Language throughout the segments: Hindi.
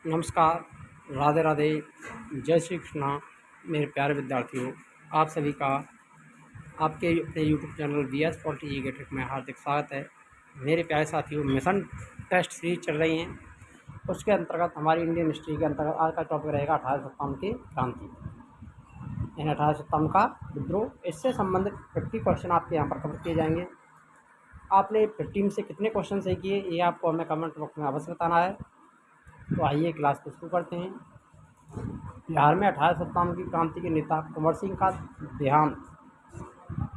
नमस्कार, राधे राधे, जय श्री कृष्णा। मेरे प्यारे विद्यार्थियों, आप सभी का आपके अपने YouTube channel BS polity educated में हार्दिक स्वागत है। मेरे प्यारे साथियों, मिशन टेस्ट सीरीज चल रही हैं। उसके अंतर्गत हमारी इंडियन हिस्ट्री के अंतर्गत आज का टॉपिक रहेगा 1857 की क्रांति, यानी 1857 का विद्रोह। इससे संबंधित 50 क्वेश्चन आपके यहाँ पर कवर किए जाएंगे। आपने 50 में से कितने क्वेश्चन सही किए, ये आपको हमें कमेंट बॉक्स में अवश्य बताना है। तो आइए क्लास को शुरू करते हैं। बिहार में 1857 की क्रांति के नेता कुंवर सिंह का देहांत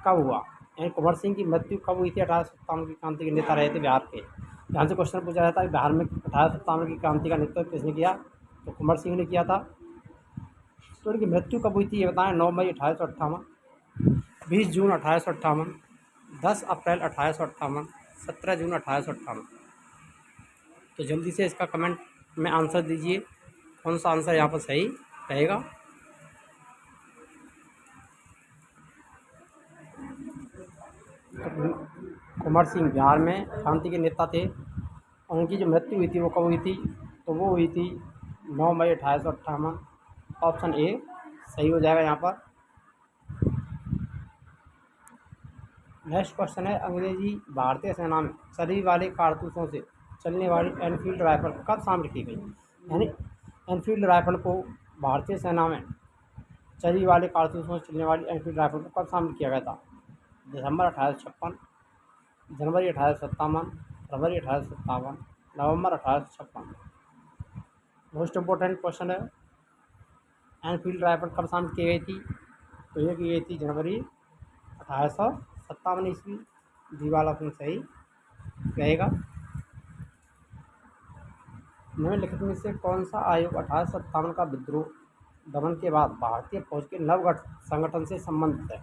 कब हुआ, यानी कुंवर सिंह की मृत्यु कब हुई थी। 1857 की क्रांति के नेता रहे थे बिहार के। यहाँ से क्वेश्चन पूछा जाता है बिहार में 1857 की क्रांति का नेतृत्व किसने किया, तो कुंवर सिंह ने किया था। तो उनकी मृत्यु कब हुई थी ये बताएं। 9 मई 1858, 20 जून 1858, 10 अप्रैल 1858, 17 जून 1858। तो जल्दी से इसका कमेंट में आंसर दीजिए, कौन सा आंसर यहाँ पर सही रहेगा। कुंवर सिंह बिहार में क्रांति के नेता थे। उनकी जो मृत्यु हुई थी वो कब हुई थी, तो वो हुई थी 9 मई 1858। ऑप्शन ए सही हो जाएगा यहाँ पर। नेक्स्ट क्वेश्चन है, अंग्रेजी भारतीय सेना में चर्बी वाले कारतूसों से चलने वाली एनफील्ड राइफल कब शामिल की गई, यानी एनफील्ड राइफल को भारतीय सेना में चर्बी वाले कारतूसों से चलने वाली एनफील्ड राइफल को कब शामिल किया गया था। दिसंबर 1856, जनवरी 1857, फरवरी 1857, नवंबर 1856। मोस्ट इम्पोर्टेंट क्वेश्चन है, एनफील्ड राइफल कब शामिल की गई थी, तो ये की गई थी जनवरी 1857 ईस्वी। डी वाला ऑप्शन सही रहेगा। निम्नलिखित में से कौन सा आयोग 1857 का विद्रोह दमन के बाद भारतीय फौज के नवगठित संगठन से संबंधित है,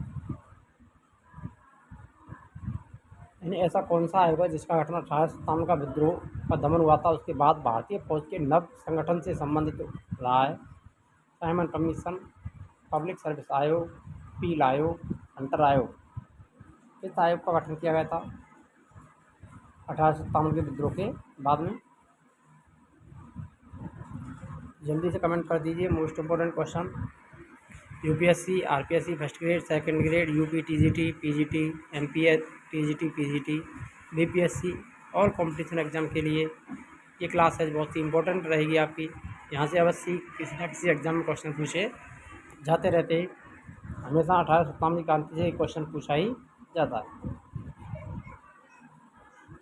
यानी ऐसा कौन सा आयोग है जिसका गठन 1857 का विद्रोह का दमन हुआ था उसके बाद भारतीय फौज के नव संगठन से संबंधित रहा है। साइमन कमीशन, पब्लिक सर्विस आयोग, पील आयोग, हंटर आयोग। इस आयोग का गठन किया गया था 1857 के विद्रोह के बाद में। जल्दी से कमेंट कर दीजिए। Most important question, UPSC, RPSC first grade, second grade, UP TGT, PGT, MPS TGT, PGT, BPSC और कंपटीशन एग्जाम के लिए ये क्लास है बहुत ही इंपॉर्टेंट रहेगी आपकी। यहाँ से अवश्य किसी न किसी एग्जाम में क्वेश्चन पूछे जाते रहते हैं। हमेशा 1857 की क्रांति से क्वेश्चन पूछा ही जाता है।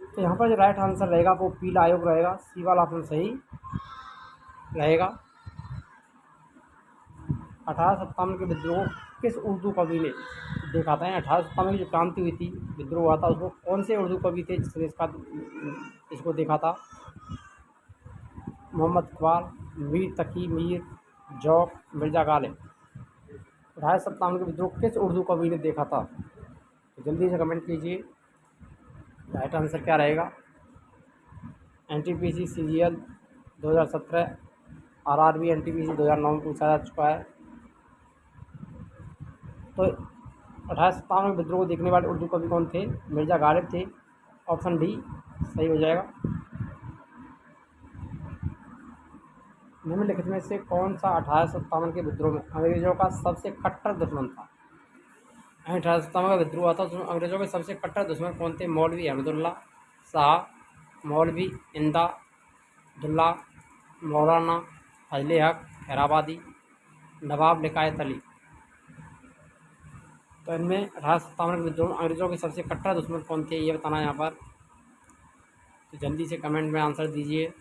तो यहाँ पर जो राइट आंसर रहेगा वो पील आयोग रहेगा। सी वाला ऑप्शन सही रहेगा। 1857 के विद्रोह किस उर्दू कवि ने देखा था, 1857 की जो क्रांति हुई थी, विद्रोह हुआ था, उसको कौन से उर्दू कवि थे जिसने इसको देखा था। मोहम्मद इकबाल, मीर तकी मीर, जौक, मिर्ज़ा गालिब। 1857 के विद्रोह किस उर्दू कवि ने देखा था, तो जल्दी से कमेंट कीजिए। राइट आंसर क्या रहेगा। NTPC CGL 2017, RRB NTPC 2009 में पूछा जा चुका है। तो 1857 में विद्रोह को देखने वाले उर्दू कवि कौन थे, मिर्ज़ा गालिब थे। ऑप्शन डी सही हो जाएगा। निम्नलिखित में से कौन सा 1857 के विद्रोह में अंग्रेजों का सबसे कट्टर दुश्मन था। 1857 का विद्रोह हुआ था, उसमें अंग्रेजों के सबसे कट्टर दुश्मन कौन थे। मौलवी अहमदुल्ला शाह, मौलवी इमदादुल्ला, मौलाना फजले हक खैराबादी, नवाब लिकायत अली। तो इनमें 1857 के विद्रोह में अंग्रेजों के सबसे कट्टर दुश्मन कौन थे ये बताना है यहाँ पर। तो जल्दी से कमेंट में आंसर दीजिए।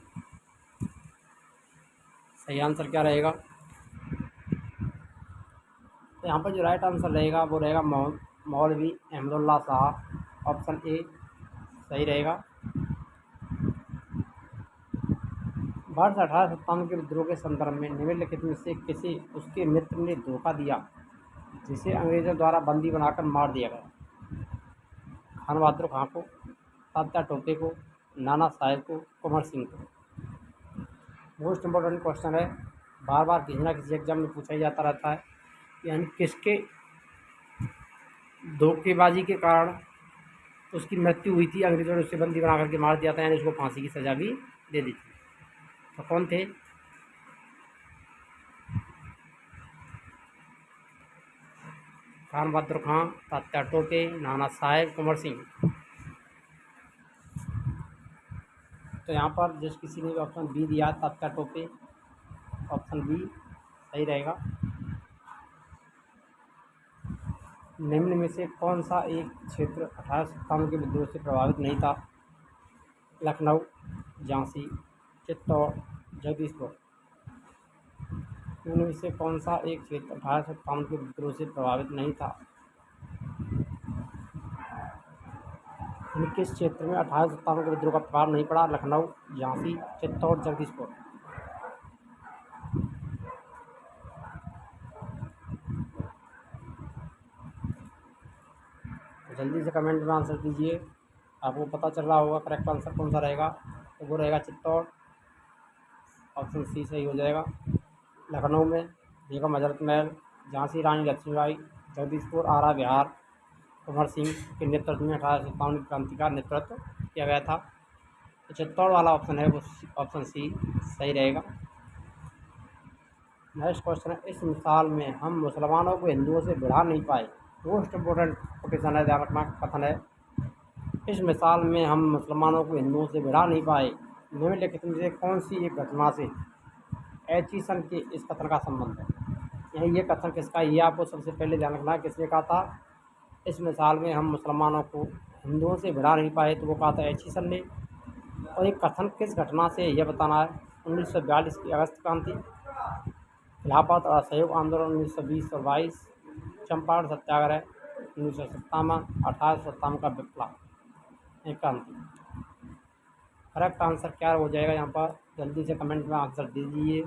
सही आंसर क्या रहेगा। तो यहाँ पर जो राइट आंसर रहेगा वो रहेगा मौलवी अहमदुल्ला शाह। ऑप्शन ए सही रहेगा। वर्ष 1857 के विद्रोह के संदर्भ में निम्नलिखित में से किसी उसके मित्र ने धोखा दिया जिसे अंग्रेजों द्वारा बंदी बनाकर मार दिया गया। खान बहादुर खां को, तात्या टोपे को, नाना साहेब को, कुंवर सिंह को। मोस्ट इम्पोर्टेंट क्वेश्चन है, बार बार किसी न किसी एग्जाम में पूछा ही जाता रहता है, यानी किसके धोखेबाजी के कारण उसकी मृत्यु हुई थी, अंग्रेजों ने उसे बंदी बना करके मार दिया था, यानी उसको फांसी की सज़ा भी दे दी थी। तो कौन थे, खान बहादुर खां, तात्या टोपे, नाना साहेब, कुंवर सिंह। तो यहाँ पर जिस किसी ने भी ऑप्शन बी दिया तात्या टोपे, ऑप्शन बी सही रहेगा। निम्न में से कौन सा एक क्षेत्र 1857 के विद्रोह से प्रभावित नहीं था? लखनऊ, झांसी, चित्तौड़, जगदीशपुर। निम्न में से कौन सा एक क्षेत्र 1857 के विद्रोह से प्रभावित नहीं था? किस क्षेत्र में 1857 के विद्रोह का प्रभाव नहीं पड़ा? लखनऊ, झांसी, चित्तौड़, जगदीशपुर। जल्दी से कमेंट में आंसर दीजिए। आपको पता चल रहा होगा करेक्ट आंसर कौन सा रहेगा। तो वो रहेगा चित्तौड़, ऑप्शन सी सही हो जाएगा। लखनऊ में बेगम हजरत महल, झांसी रानी लक्ष्मीबाई, जगदीशपुर आरा बिहार कुंवर सिंह के नेतृत्व में 1857 क्रांति का नेतृत्व किया गया था। तो चित्तौड़ वाला ऑप्शन है वो ऑप्शन सी सही रहेगा। नेक्स्ट क्वेश्चन है, इस मिसाल में हम मुसलमानों को हिंदुओं से भिड़ा नहीं पाए। मोस्ट इम्पोर्टेंट क्वेश्चन है, ध्यान रखना। कथन है, इस मिसाल में हम मुसलमानों को हिंदुओं से भिड़ा नहीं पाए। निम्नलिखित में से कौन सी एक घटना से एचीसन के इस कथन का संबंध है? यही ये कथन किसका, ये आपको सबसे पहले ध्यान रखना है। किसने कहा था इस मिसाल में हम मुसलमानों को हिंदुओं से भिड़ा नहीं पाए? तो वो कहा था एचीसन ने। और ये कथन किस घटना से यह बताना है? 1942 की अगस्त क्रांति, इलाहाबाद और असहयोग आंदोलन 1920 और 22, चंपारण सत्याग्रह 1957, 1857 का विप्लव क्रांति। करेक्ट आंसर क्या हो जाएगा यहाँ पर? जल्दी से कमेंट में आंसर दीजिए।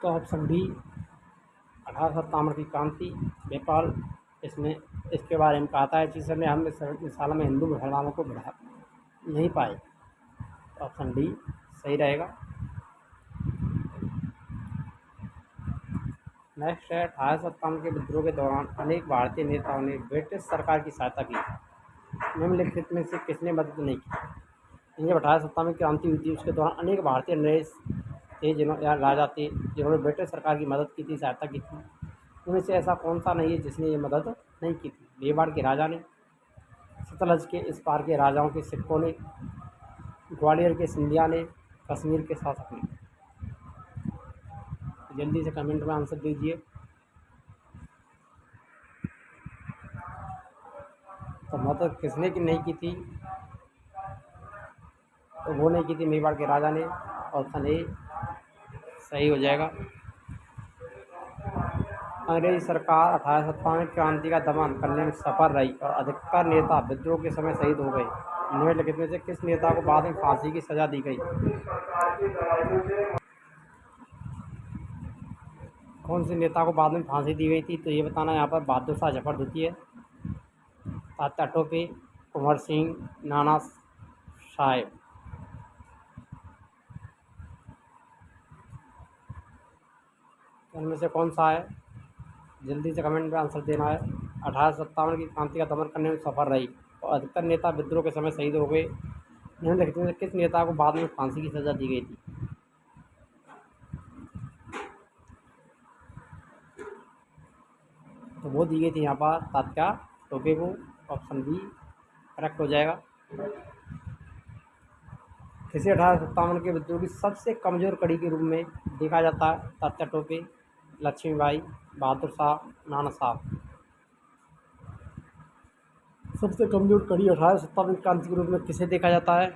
तो ऑप्शन बी 1857 की क्रांति नेपाल, इसमें इसके बारे में कहा था चीज़ ने हम इस साल में हिंदू मुसलमानों को बढ़ा नहीं पाए। ऑप्शन डी सही रहेगा। नेक्स्ट है, 1857 के विद्रोह के दौरान अनेक भारतीय नेताओं ने ब्रिटिश सरकार की सहायता की। निम्नलिखित में से किसने मदद नहीं की? जब 1857 की क्रांति हुई थी उसके दौरान अनेक भारतीय नरेश थे जिन्होंने राजा थे जिन्होंने ब्रिटिश सरकार की मदद की थी, सहायता की थी। उनमें से ऐसा कौन सा नहीं है जिसने ये मदद नहीं की थी? मेवाड़ के राजा ने, सतलज के इस पार के राजाओं के सिक्कों ने, ग्वालियर के सिंधिया ने, कश्मीर के शासक ने। जल्दी से कमेंट में आंसर दीजिए। तो मदद किसने की नहीं की थी? तो वो नहीं की थी मेवाड़ के राजा ने। ऑप्शन ए सही हो जाएगा। अंग्रेजी सरकार 1857 क्रांति का दमन करने में सफल रही और अधिकतर नेता विद्रोह के समय शहीद हो गए। निम्नलिखित में से किस नेता को बाद में फांसी की सजा दी गई? कौन से नेता को बाद में फांसी दी गई थी? तो ये बताना यहाँ पर बहादुर शाह जफर द्वितीय, तात्या टोपे, कुंवर सिंह, नाना साहेब। इनमें से कौन सा है? जल्दी से कमेंट में आंसर देना है। 1857 की क्रांति का दमन करने में सफल रही और अधिकतर नेता विद्रोह के समय शहीद हो गए। निम्नलिखित में से किस नेता को बाद में फांसी की सजा दी गई थी? तो वो दी गई थी यहाँ पर तात्या टोपे को। ऑप्शन बी करेक्ट हो जाएगा। किसी 1857 के विद्रोह की सबसे कमज़ोर कड़ी के रूप में देखा जाता है? तात्या टोपे, लक्ष्मीबाई, बहादुर शाह, नाना साहब। सबसे कमज़ोर कड़ी 1857 क्रांति के रूप में किसे देखा जाता है?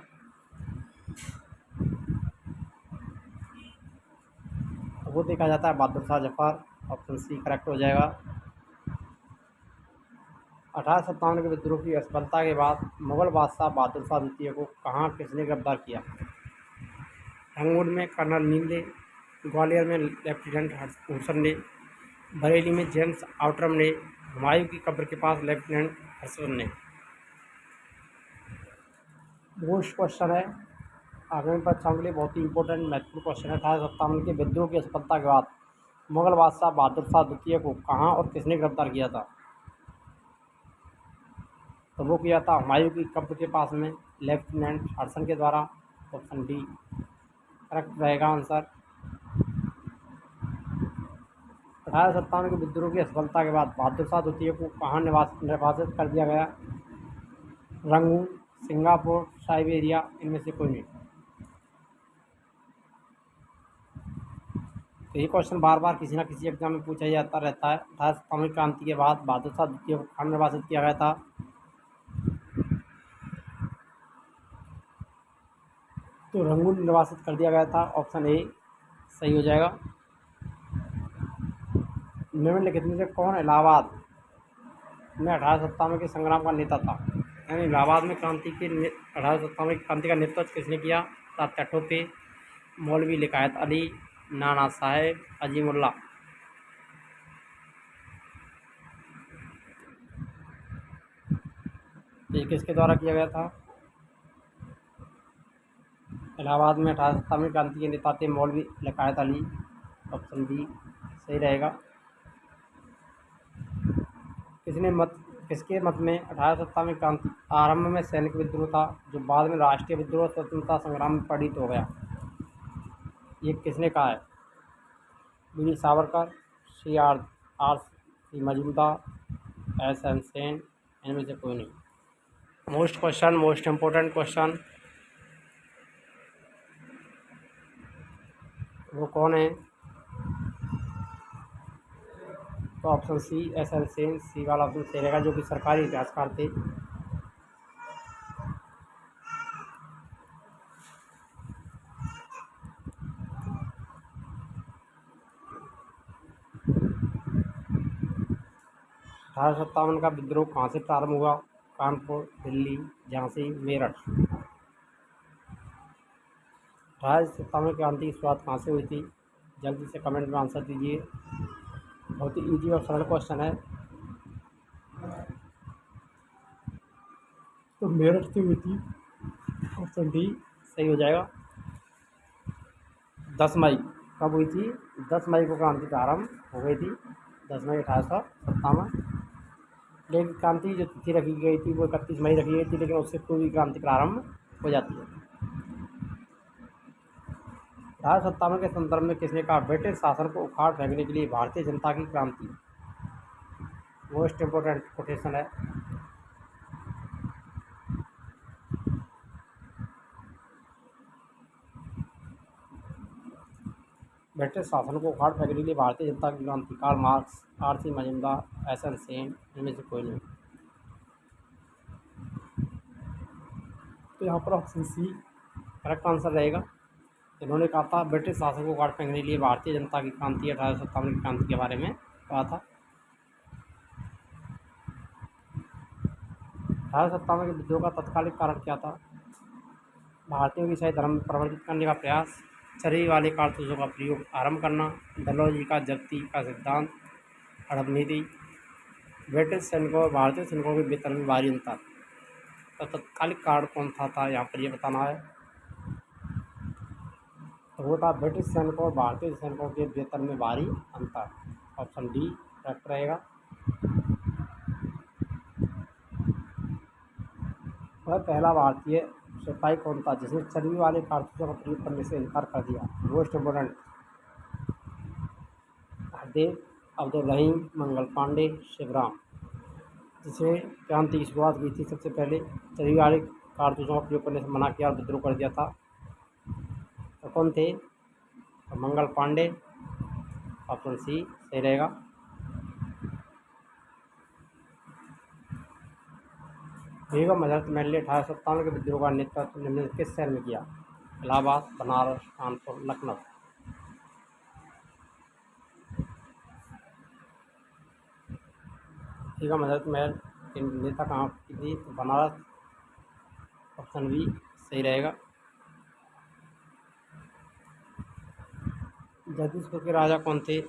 तो वो देखा जाता है Bahadur Shah Zafar. Option C correct हो जाएगा। 1857 के विद्रोह की असफलता के बाद मुगल बादशाह बहादुर शाह द्वितीय को कहाँ किसने गिरफ्तार किया? रंगून में कर्नल नील ने, ग्वालियर में लेफ्टिनेंट हुसन ने, बरेली में जेम्स आउटरम ने, हुमायूं की कब्र के पास लेफ्टिनेंट हर्षवर्धन ने। मोस्ट क्वेश्चन है आगे में बच्चों के लिए बहुत ही इंपॉर्टेंट महत्वपूर्ण क्वेश्चन है। 1857 के विद्रोह की असफलता के बाद मुगल बादशाह बहादुर शाह द्वितीय को कहाँ और किसने गिरफ्तार किया था? तो वो किया था हुमायूं की कब्र के पास में लेफ्टिनेंट हर्षन के द्वारा। ऑप्शन डी करेक्ट रहेगा आंसर। 1857 के विद्रोह की असफलता के बाद बहादुर शाह द्वितीय को कहाँ निर्वासित कर दिया गया? रंगून, सिंगापुर, साइबेरिया, इनमें से कोई नहीं। तो ये क्वेश्चन बार बार किसी न किसी एग्जाम में पूछा जाता रहता है। 1857 क्रांति के बाद बहादुर शाह द्वितीय को कहाँ निर्वासित किया गया था? तो रंगून निर्वासित कर दिया गया था। ऑप्शन ए सही हो जाएगा। निम्नलिखित में से कौन इलाहाबाद में 1857 के संग्राम का नेता था? यानी इलाहाबाद में 1857 की क्रांति का नेतृत्व किसने किया? तात्या टोपे, मौलवी लिकायत अली, नाना साहेब, अजीमुल्ला। ये किसके द्वारा किया गया था? इलाहाबाद में 1857 क्रांति के नेता थे मौलवी लिकायत अली। ऑप्शन बी सही रहेगा। किसके मत में 1857 क्रांति आरंभ में सैनिक विद्रोह था, जो बाद में राष्ट्रीय विद्रोह स्वतंत्रता संग्राम में परिणत हो गया? ये किसने कहा है? Veer Savarkar, C R R C Majumdar, S N Sen, इनमें से कोई नहीं। मोस्ट इम्पोर्टेंट क्वेश्चन, वो कौन है? तो option C S N Sen, C वाला ऑप्शन सही रहेगा, जो कि सरकारी इतिहासकार थे। अठारह सत्तावन का विद्रोह कहाँ से प्रारंभ हुआ? कानपुर, दिल्ली, झांसी, मेरठ। 1857 क्रांति की शुरुआत कहाँ से हुई थी? जल्दी से कमेंट में आंसर दीजिए। बहुत ही ईजी और सरल क्वेश्चन है। तो मेरठ से हुई थी। ऑप्शन डी सही हो जाएगा। 10 मई कब हुई थी? 10 मई को क्रांति प्रारंभ हो गई थी। 10 मई 1857। लेकिन क्रांति जो तिथि रखी गई थी वो 31 मई रखी गई थी, लेकिन उससे पूर्व ही क्रांति प्रारंभ हो जाती है। 1857 के संदर्भ में किसने कहा ब्रिटिश शासन को उखाड़ फेंकने के लिए भारतीय जनता की क्रांति? मोस्ट इम्पोर्टेंट कोटेशन है। ब्रिटिश शासन को उखाड़ फेंकने के लिए भारतीय जनता की क्रांति, Karl Marx, R C Majumdar, S N Sen, इनमें से कोई नहीं। तो यहाँ पर ऑप्शन सी करेक्ट आंसर रहेगा। इन्होंने कहा था ब्रिटिश शासन को उखाड़ फेंकने के लिए भारतीय जनता की क्रांति, 1857 की क्रांति के बारे में कहा था। 1857 के विद्रोह का तत्कालिक कारण क्या था? भारतीयों की ईसाई धर्म में परिवर्तित करने का प्रयास, चर्बी वाले कारतूसों का प्रयोग आरंभ करना, डलहौजी का जब्ती का सिद्धांत, हड़प नीति, ब्रिटिश सैनिकों और भारतीय सैनिकों के वेतन में भारी अंतर। तो तत्कालिक कारण कौन था यहाँ पर ये बताना है। तो वो था ब्रिटिश सैनिकों और भारतीय सैनिकों के वेतन में भारी अंतर। ऑप्शन डी करेक्ट रहेगा। वह पहला भारतीय सिपाही कौन था जिसने चर्बी वाले कारतूसों का प्रयोग करने से इनकार कर दिया? मोस्ट इम्पोर्टेंट, हरदेव, अब्दुल रहीम, मंगल पांडे, शिवराम। जिसने क्रांति की शुरुआत की थी सबसे पहले चर्बी वाले कारतूसों का प्रयोग करने से मना किया और विद्रोह कर दिया था। तो कौन थे? तो मंगल पांडे। ऑप्शन सी सही रहेगा। बेगम हजरत महल ने 1857 के विद्रोह का नेतृत्व निम्नलिखित किस शहर में किया? इलाहाबाद, बनारस, कानपुर, लखनऊ। बेगम हजरत महल के नेता कहाँ की थी? तो बनारस। ऑप्शन बी सही रहेगा। जगदीशपुर के राजा कौन थे?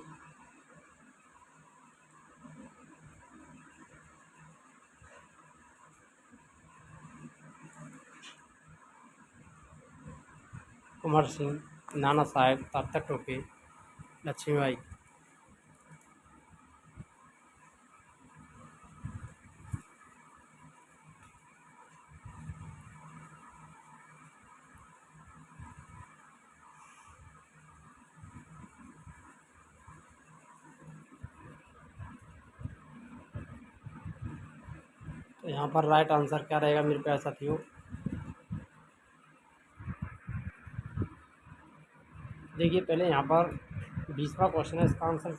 कुंवर सिंह, नाना साहेब, तात्या टोपे, लक्ष्मीबाई। तो यहाँ पर राइट आंसर क्या रहेगा मेरे प्यारे साथियों? देखिए पहले यहाँ पर 20वां क्वेश्चन है, इसका आंसर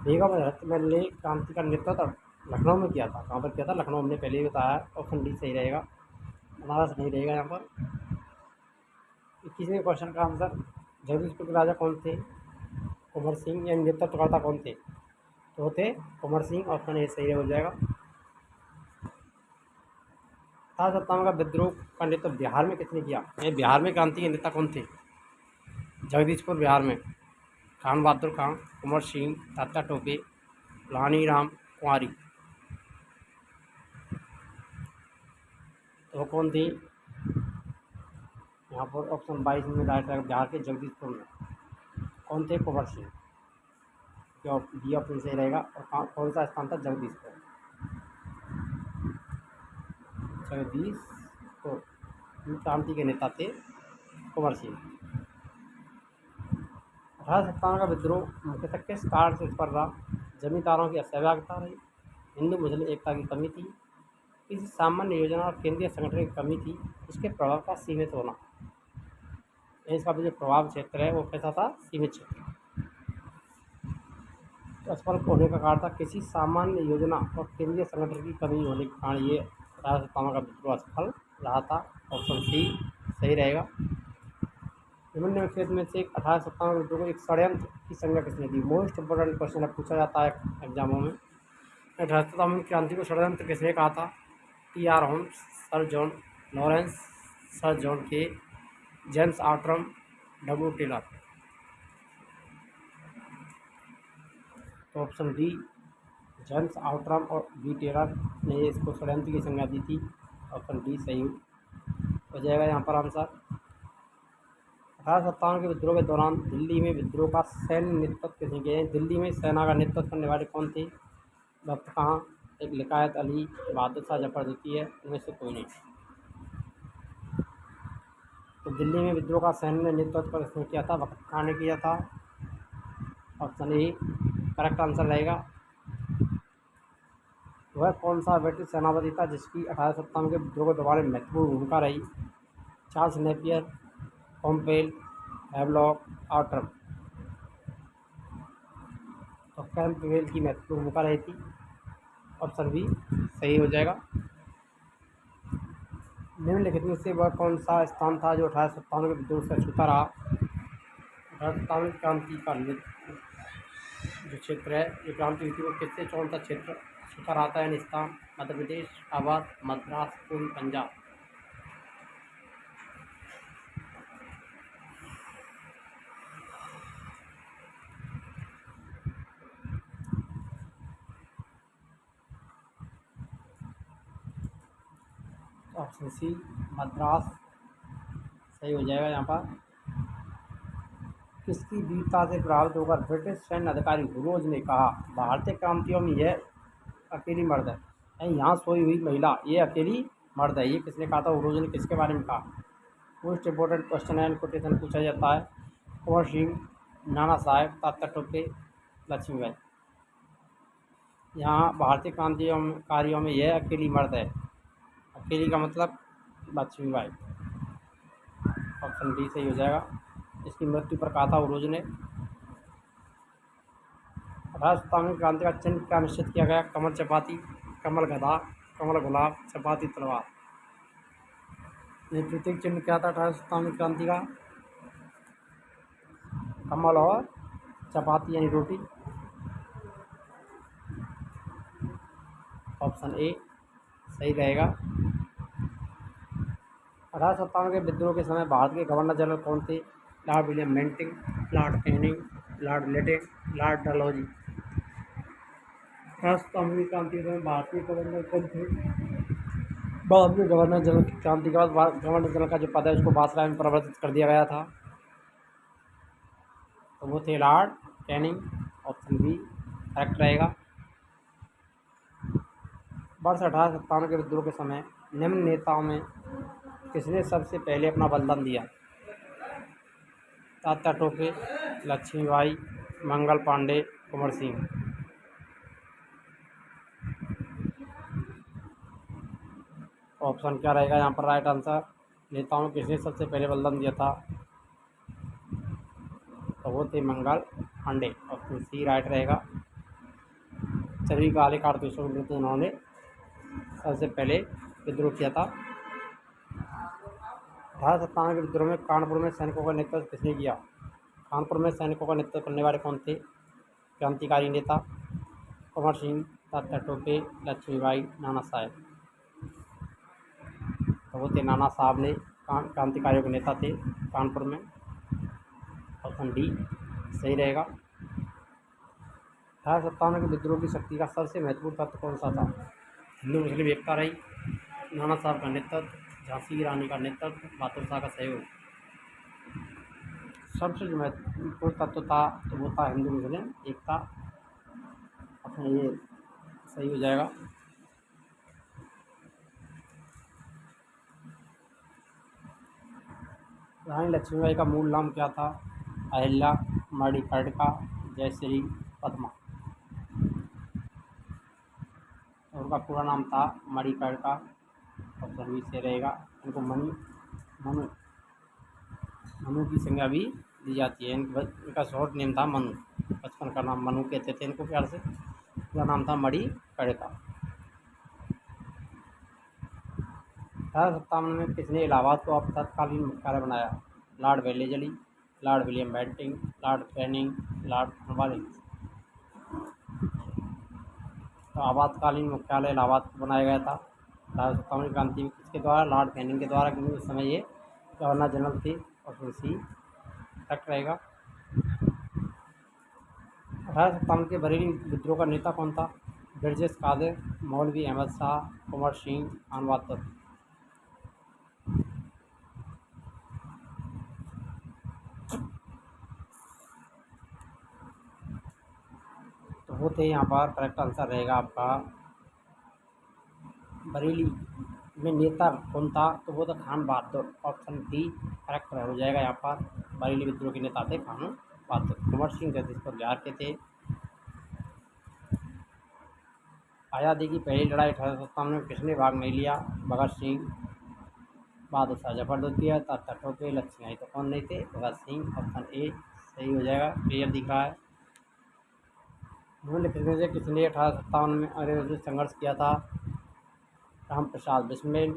बेगम हजरत क्रांति का नेतृत्व लखनऊ में किया था। कहाँ पर किया था? लखनऊ, हमने पहले ही बताया। ऑप्शन डी सही रहेगा, बनारस नहीं रहेगा यहाँ पर। 21वें क्वेश्चन का आंसर, जगदीशपुर के राजा कौन थे? कुंवर सिंह। या नेतृत्वकर्ता कौन थे? तो थे कुंवर सिंह। ऑप्शन ए सही हो जाएगा। 1857 का विद्रोह का नेतृत्व बिहार में किसने किया? ये बिहार में क्रांति के नेता कौन थे? जगदीशपुर बिहार में खान बहादुर खान, कुंवर सिंह, तात्या टोपे, रानी राम कुंवारी। तो कौन थी? यहाँ पर ऑप्शन 22 में राइट है, बिहार के जगदीशपुर में कौन थे? कुंवर सिंह। डी ऑप्शन सही रहेगा। और कौन सा स्थान था? जगदीशपुर। जगदीशपुर क्रांति के नेता थे कुंवर सिंह। 1857 का विद्रोह मुख्यतः किस कारण से उत्पन्न रहा? जमींदारों की असहभागिता रही, हिंदू मुस्लिम एकता की कमी थी, किसी सामान्य योजना और केंद्रीय संगठन की कमी थी, इसके प्रभाव का सीमित होना। इसका जो प्रभाव क्षेत्र है वो कैसा था? सीमित क्षेत्र। तो असफल होने का कारण था किसी सामान्य योजना और केंद्रीय संगठन की कमी होने के कारण ये 1857 का विद्रोह असफल रहा था। ऑप्शन सी सही रहेगा। निम्नलिखित में से 1857 के विद्रोह को एक षड्यंत्र की संज्ञा किसने दी? मोस्ट इम्पोर्टेंट क्वेश्चन है, पूछा जाता है एग्जामों में। 1857 क्रांति को षड्यंत्र किसने कहा था? T R. Holmes, sir John Lawrence, sir John Kaye, James Outram, W Taylor. तो ऑप्शन डी जेम्स आउट्रम और बी टेलर ने इसको षड्यंत्र की संज्ञा दी थी। ऑप्शन डी सही हो जाएगा यहाँ पर आंसर। 1857 के विद्रोह के दौरान दिल्ली में विद्रोह का सैन्य नेतृत्व किसने किया? दिल्ली में सेना का नेतृत्व करने वाले कौन थे? वक्त खां, एक लिकायत अली, बहादुर शाह जफर द्वितीय, इनमें से कोई नहीं। तो दिल्ली में विद्रोह का सैन्य नेतृत्व किसने किया था? वक्त खां ने किया था। ऑप्शन ए करेक्ट आंसर रहेगा। वह कौन सा ब्रिटिश सेनापति था जिसकी 1857 के विद्रोह के दौरान महत्वपूर्ण भूमिका रही? चार्ल्स नेपियर, पॉम्पेल, हैवलॉक, आउट्रम। तो कैंपबेल की महत्वपूर्ण भूमिका रही थी। ऑप्शन बी सही हो जाएगा। निम्नलिखित में से वह कौन सा स्थान था जो 1857 के विद्रोह से अछूता रहा? 1857 क्रांति का जो क्षेत्र है, ये क्रांति हुई थी वो किससे? कौन सा क्षेत्र अछूता रहता है? यानी स्थान मध्य प्रदेश, अवध, मद्रास, पूर्वी पंजाब। ऑप्शन सी मद्रास सही हो जाएगा यहाँ पर। किसकी वीरता से प्रभावित होकर ब्रिटिश सैन्य अधिकारी हुरोज ने कहा भारतीय क्रांतियों में यह अकेली मर्द है? यानी यहाँ सोई हुई महिला ये अकेली मर्द है, ये किसने कहा था? हुरोज ने किसके बारे में कहा? मोस्ट इम्पोर्टेंट क्वेश्चन है, कोटेशन पूछा जाता है। कुंवर सिंह, नाना साहेब, तात्या टोपे, लक्ष्मीबाई। यहाँ भारतीय क्रांतिकारियों में यह अकेली मर्द है, अकेली का मतलब लक्ष्मीबाई। ऑप्शन डी सही हो जाएगा। इसकी मृत्यु पर कहा था उरोज ने। 1857 क्रांति का चिन्ह क्या निश्चित किया गया? कमल चपाती, कमल गदा, कमल गुलाब, चपाती तलवार। प्रतीक चिन्ह क्या था 1857 क्रांति का? कमल और चपाती यानी रोटी। ऑप्शन ए सही रहेगा। 1857 के विद्रोह के समय भारत के गवर्नर जनरल कौन थे? Lord William Bentinck, Lord Canning, Lord Lytton, Lord Dalhousie. 1857 की क्रांति के समय भारतीय गवर्नर कौन थे? बाद में गवर्नर जनरल की क्रांति के बाद गवर्नर जनरल का जो पद है उसको वायसराय में परिवर्तित कर दिया गया था, तो वो थे Lord Canning. Option B correct रहेगा। वर्ष 1857 के विद्रोह के समय निम्न नेताओं में किसने सबसे पहले अपना बलिदान दिया? तात्या टोपे, लक्ष्मीबाई, मंगल पांडे, कुंवर सिंह। ऑप्शन क्या रहेगा यहाँ पर राइट आंसर? नेताओं में किसने सबसे पहले बलिदान दिया था? तो वो थे Mangal Pandey. Option C right रहेगा। सभी काले कारतूसों के विरुद्ध उन्होंने सबसे पहले विद्रोह किया था। 1857 के विद्रोह में कानपुर में सैनिकों का नेतृत्व किसने किया? कानपुर में सैनिकों का नेतृत्व करने वाले कौन थे? क्रांतिकारी नेता कुंवर सिंह, तात्या टोपे, लक्ष्मीबाई, नाना साहेब। तो वो थे नाना साहब ने क्रांतिकारियों के नेता थे कानपुर में। ऑप्शन डी सही रहेगा। 1857 के विद्रोह की शक्ति का सबसे महत्वपूर्ण तत्व कौन सा था? हिंदू मुस्लिम एकता रही, नाना साहब का नेतृत्व, झांसी की रानी का नेतृत्व, बहादुर शाह का सहयोग। सबसे जो महत्वपूर्ण तत्व था तो वो था हिंदू मुस्लिम एकता। अपना ये सही हो जाएगा। रानी लक्ष्मीबाई का मूल नाम क्या था? अहिल्या, मणिकर्णिका, जयश्री, पद्मा। और उनका पूरा नाम था मणिकर्णिका। ऑप्शन बी से रहेगा। इनको मनु मनु मनु की संज्ञा भी दी जाती है। इनका शॉर्ट नेम था मनु। बचपन का नाम मनु कहते थे इनको प्यार से। पूरा नाम था मणिकर्णिका। 1857 में किसने इलाहाबाद को अब तत्कालीन मुख्यालय बनाया? Lord Wellesley, Lord William Bentinck, Lord Canning, Lord Cornwallis. तो आपातकालीन मुख्यालय इलाहाबाद को बनाया गया था 1857 क्रांति में किसके द्वारा? लॉर्ड कैनिंग के द्वारा, क्योंकि उस समय ये गवर्नर जनरल थे। और सी करेक्ट रहेगा। 1857 के बरेली विद्रोह का नेता कौन था? ब्रजेश कादिर, मौलवी अहमद शाह, कुंवर सिंह, खान बहादुर। तो वो थे यहाँ पर करेक्ट आंसर रहेगा आपका बरेली में नेता कौन था? तो वो था खान बहादुर। ऑप्शन डी करेक्ट हो जाएगा यहाँ पर। बरेली विद्रोह के नेता थे खान बहादुर। कुंवर सिंह जगदीशपुर बिहार के थे। आज़ादी की पहली लड़ाई 1857 में किसने भाग नहीं लिया? भगत सिंह, बहादुर शाह जफर द्वितीय, तात्या टोपे, लक्ष्मीबाई। तो कौन नहीं थे? भगत सिंह। ऑप्शन ए सही हो जाएगा। क्लियर दिख रहा है। निम्नलिखित में से किसने 1857 में अंग्रेजों से संघर्ष किया था? राम प्रसाद बिस्मिल,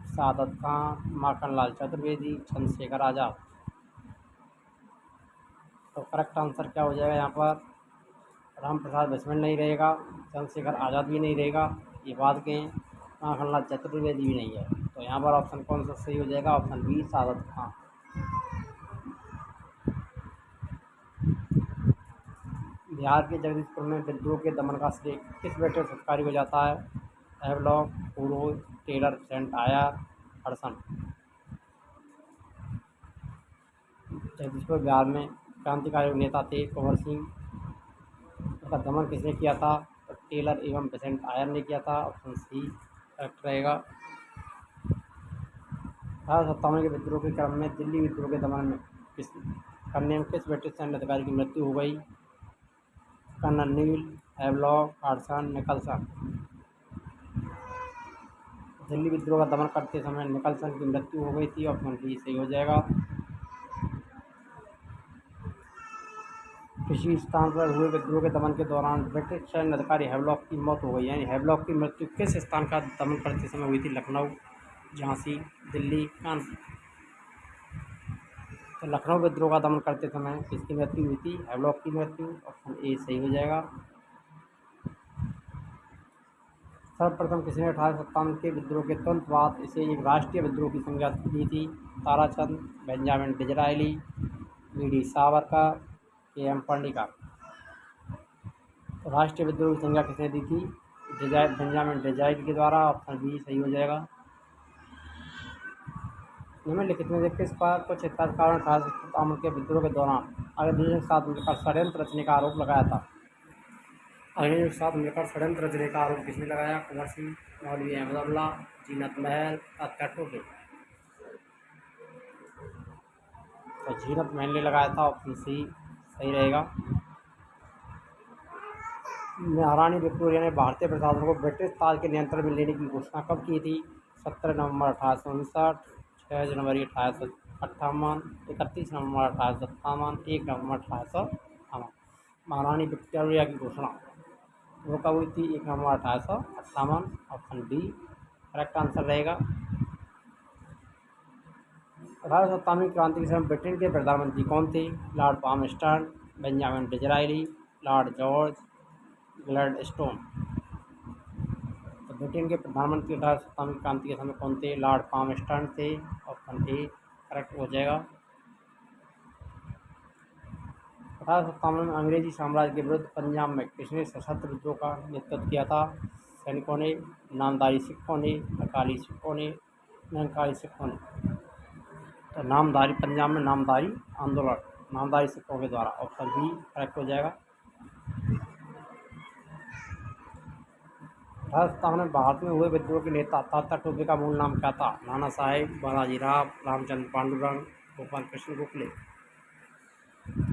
सादत खां, माखनलाल चतुर्वेदी, चंद्रशेखर आज़ाद। तो करेक्ट आंसर क्या हो जाएगा यहाँ पर? राम प्रसाद बिस्मिल नहीं रहेगा, चंद्रशेखर आज़ाद भी नहीं रहेगा, ये बाद के हैं। माखनलाल चतुर्वेदी भी नहीं है। तो यहाँ पर ऑप्शन कौन सा सही हो जाएगा? ऑप्शन बी सादत खां। बिहार के जगदीशपुर में विद्रोह के दमन का श्रेय किस ब्रिटिश अधिकारी को जाता है? हैवलॉक, पूरो, टेलर, सेंट आयर, हडसन। जगदीशपुर बिहार में क्रांतिकारी नेता थे कुंवर सिंह। उसका दमन किसने किया था? तो टेलर एवं बेसेंट आयर ने किया था। ऑप्शन सी करेक्ट रहेगा। 1857 के विद्रोह के क्रम में दिल्ली विद्रोह के दमन में करने में किस ब्रिटिश सैन्य अधिकारी की मृत्यु हो गई? कर्नल नील, हैवलॉक, हडसन, निकलसन। दिल्ली विद्रोह का दमन करते समय निकलसन की मृत्यु हो गई थी। ऑप्शन डी सही हो जाएगा। किसी स्थान पर हुए विद्रोह के दमन के दौरान ब्रिटिश सैन्य अधिकारी हैवलॉक की मौत हो गई। यानी हैवलॉक की मृत्यु किस स्थान का दमन करते समय हुई थी? लखनऊ, झांसी, दिल्ली, कानपुर। तो लखनऊ विद्रोह का दमन करते समय किसकी मृत्यु हुई थी? हैवलॉक की मृत्यु। ऑप्शन ए सही हो जाएगा। सर्वप्रथम किसने 1857 के विद्रोह के तुरंत बाद इसे एक राष्ट्रीय विद्रोह की संज्ञा दी थी? Tarachand, Benjamin Disraeli, V D. Savarkar, K M. Panikkar. तो राष्ट्रीय विद्रोह की संज्ञा किसने दी थी? बेंजामिन डिज़रायली के द्वारा। ऑप्शन बी सही हो जाएगा। निम्नलिखित में से किस पर कुछ इतिहासकारों ने 1857 के विद्रोह के दौरान अंग्रेजों के साथ मिलकर षड्यंत्र रचने का आरोप लगाया था? अंग्रेजों के साथ मिलकर षड्यंत्र रचने का आरोप किसने लगाया? कुंवर सिंह, मौलवी अहमदुल्ला, जीनत महल, तात्या टोपे। तो जीनत महल ने लगाया था। ऑप्शन सी सही रहेगा। महारानी विक्टोरिया ने भारतीय प्रशासन को ब्रिटिश ताज के नियंत्रण में लेने की घोषणा कब की थी? 17 नवंबर 1859, 6 जनवरी 1858, 31 नवंबर 1857, 1 नवंबर 1858। महारानी विक्टोरिया की घोषणा वो कब हुई थी? 1 नवंबर 1858। ऑप्शन डी करेक्ट आंसर रहेगा। 1857 क्रांति के समय ब्रिटेन के प्रधानमंत्री कौन थे? Lord Palmerston, Benjamin Disraeli, Lord George Gladstone. तो ब्रिटेन के प्रधानमंत्री 1857 क्रांति के समय कौन थे? लॉर्ड पामस्टन थे। ऑप्शन ए करेक्ट हो जाएगा। 1857 में अंग्रेजी साम्राज्य के विरुद्ध पंजाब में किसने सशस्त्र विद्रोह का नेतृत्व किया था? सैनिकों ने, नामधारी सिखों ने, अकाली सिखों ने, निरंकारी सिखों ने। तो नामधारी, पंजाब में नामधारी आंदोलन नामधारी सिखों के द्वारा। ऑप्शन बी करेक्ट हो जाएगा। 1857 में भारत में हुए विद्रोह के नेता तात्या टोपे का मूल नाम क्या था? नाना साहेब, बालाजी राव, रामचंद्र पांडुरंग, गोपाल कृष्ण गोखले।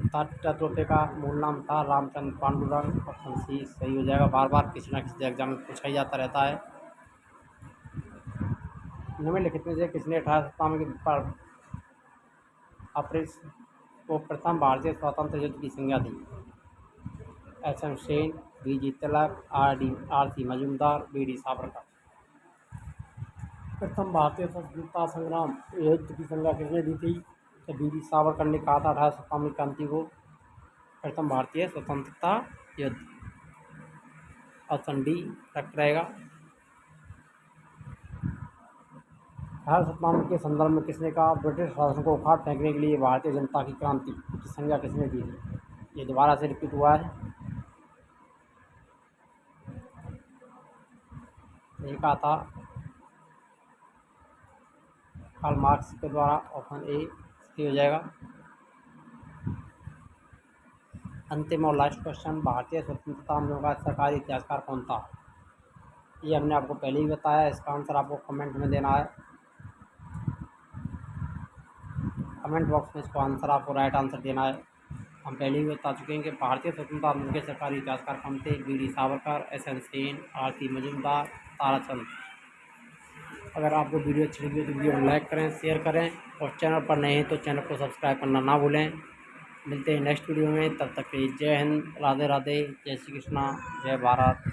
तात्या टोपे का मूल नाम था रामचंद्र पांडुरंग। ऑप्शन सी सही हो जाएगा। बार बार किसी न किसी एग्जाम में पूछा ही जाता रहता है। निम्नलिखित में से किसने 1857 के अपरेश को प्रथम भारतीय स्वतंत्र युद्ध की संज्ञा दी? एस.एम. सेन, वी.जी. तिलक, आर.सी. मजूमदार, बी.डी. सावरकर। प्रथम भारतीय स्वतंत्रता संग्राम युद्ध की संज्ञा किसने दी थी? तो बी.डी. सावरकर ने कहा था 1857 क्रांति को प्रथम भारतीय स्वतंत्रता युद्ध। ऑप्शन डी करेक्ट रहेगा। 1857 के संदर्भ में किसने कहा ब्रिटिश शासन को उखाड़ फेंकने के लिए भारतीय जनता की क्रांति की संज्ञा किसने दी थी? ये दोबारा से रिपीट हुआ है। ये कहा था कार्ल मार्क्स के द्वारा। ऑप्शन ए सही हो जाएगा। अंतिम और लास्ट क्वेश्चन, भारतीय स्वतंत्रता आंदोलन का सरकारी इतिहासकार कौन था? ये हमने आपको पहले ही बताया। इसका आंसर आपको कमेंट में देना है। कमेंट बॉक्स में इसको आंसर आपको राइट आंसर देना है। हम पहले ही बता चुके हैं कि भारतीय स्वतंत्रता आंदोलन के सरकारी इतिहासकार कौन थे? BD. Savarkar, SN. Sen, RC. Majumdar, Tarachand. अगर आपको वीडियो अच्छी लगी हो तो वीडियो को लाइक करें, शेयर करें और चैनल पर नए हैं तो चैनल को सब्सक्राइब करना ना भूलें। मिलते हैं नेक्स्ट वीडियो में। तब तक के लिए जय हिंद, राधे राधे, जय श्री कृष्णा, जय भारत।